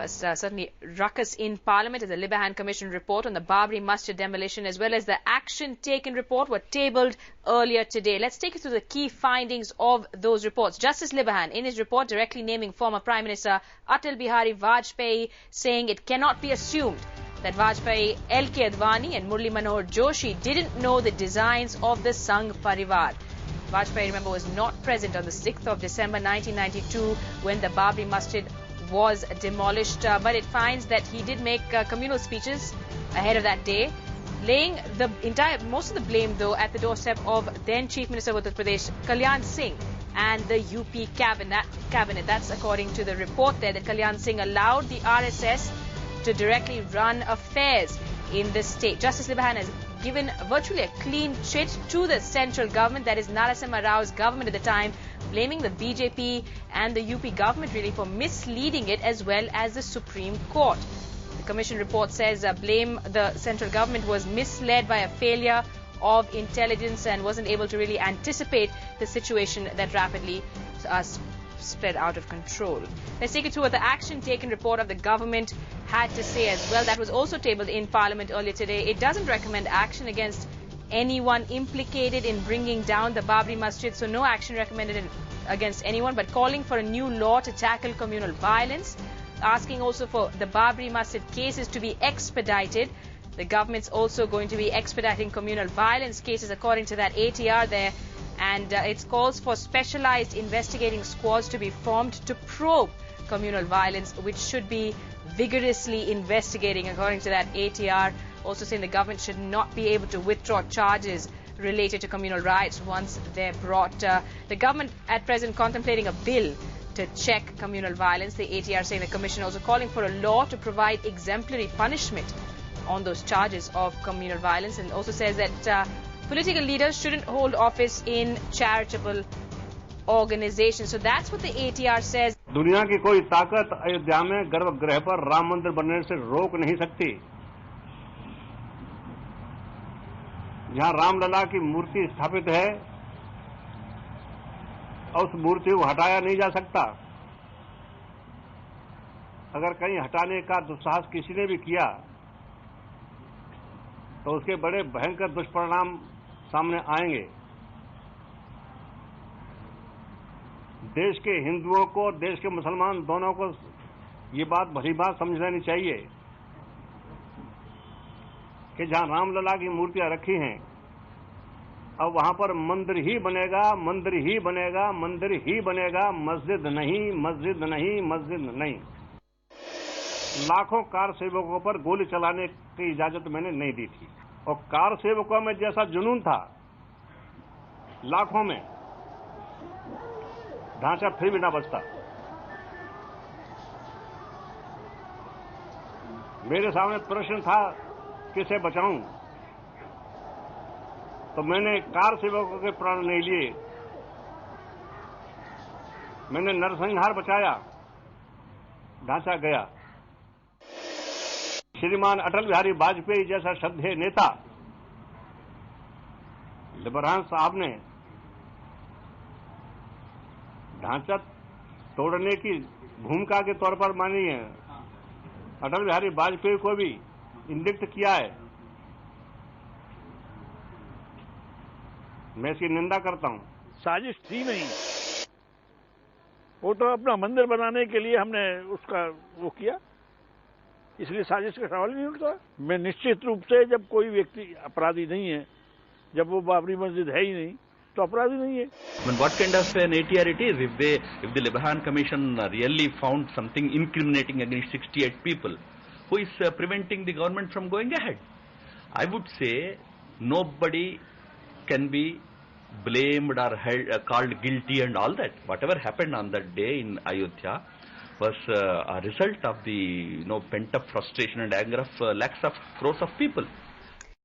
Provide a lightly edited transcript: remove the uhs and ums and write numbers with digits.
certainly ruckus in Parliament as the Libahan Commission report on the Babri Masjid demolition as well as the action taken report were tabled earlier today. Let's take you through the key findings of those reports. Justice Libahan, in his report directly naming former Prime Minister Atal Bihari Vajpayee, saying it cannot be assumed that Vajpayee, L.K. Advani and Murli Manohar Joshi didn't know the designs of the Sangh Parivar. Vajpayee, remember, was not present on the 6th of December 1992 when the Babri Masjid was demolished, but it finds that he did make communal speeches ahead of that day, laying most of the blame, though, at the doorstep of then Chief Minister of Uttar Pradesh, Kalyan Singh, and the UP cabinet. That's according to the report there, that Kalyan Singh allowed the RSS to directly run affairs in the state. Justice Libahan has given virtually a clean chit to the central government, that is Narasimha Rao's government at the time, blaming the BJP and the UP government really for misleading it as well as the Supreme Court. The commission report says blame the central government was misled by a failure of intelligence and wasn't able to really anticipate the situation that rapidly spread out of control. Let's take you through what the action taken report of the government had to say as well. That was also tabled in Parliament earlier today. It doesn't recommend action against anyone implicated in bringing down the Babri Masjid, so no action recommended against anyone, but calling for a new law to tackle communal violence, asking also for the Babri Masjid cases to be expedited. The government's also going to be expediting communal violence cases according to that ATR there, and it calls for specialized investigating squads to be formed to probe communal violence, which should be vigorously investigating according to that ATR. Also saying the government should not be able to withdraw charges related to communal riots once they're brought. The government at present contemplating a bill to check communal violence. The ATR saying the commission also calling for a law to provide exemplary punishment on those charges of communal violence, and also says that political leaders shouldn't hold office in charitable organizations. So that's what the ATR says. दुनिया की कोई ताकत अयोध्या में गर्भगृह पर राम मंदिर बनने से रोक नहीं सकती। जहां रामलला की मूर्ति स्थापित है और उस मूर्ति को हटाया नहीं जा सकता। अगर कहीं हटाने का दुस्साहस किसी ने भी किया तो उसके बड़े भयंकर दुष्परिणाम सामने आएंगे। देश के हिंदुओं को, देश के मुसलमान दोनों को ये बात भली बात समझ लेनी चाहिए कि जहां रामलला की मूर्तियां रखी हैं अब वहां पर मंदिर ही बनेगा, मंदिर ही बनेगा, मंदिर ही बनेगा, मस्जिद नहीं, मस्जिद नहीं, मस्जिद नहीं। लाखों कार सेवकों पर गोली चलाने की इजाजत मैंने नहीं दी थी, और कार सेवकों में जैसा जुनून था लाखों में, ढांचा फिर भी ना बचता। मेरे सामने प्रश्न था किसे बचाऊं, तो मैंने कार सेवकों के प्राण नहीं लिए, मैंने नरसंहार बचाया, ढांचा गया। श्रीमान अटल बिहारी वाजपेयी जैसा श्रद्धेय नेता लिबरान साहब ने ढांचा तोड़ने की भूमिका के तौर पर मानी है, अटल बिहारी वाजपेयी को भी इंगित किया है। मैं इसकी निंदा करता हूं। साजिश थी नहीं, वो तो अपना मंदिर बनाने के लिए हमने उसका वो किया, इसलिए साजिश का सवाल नहीं उठता। मैं निश्चित रूप से जब कोई व्यक्ति अपराधी नहीं है, जब वो बाबरी मस्जिद है ही नहीं, तो अपराधी नहीं है। I mean, what kind of an ATR it is? If the Libahan Commission really found something incriminating against 68 people, who is preventing the government from going ahead? I would say nobody can be blamed or called guilty and all that. Whatever happened on that day in Ayodhya was a result of the pent-up frustration and anger of lakhs of crores of people.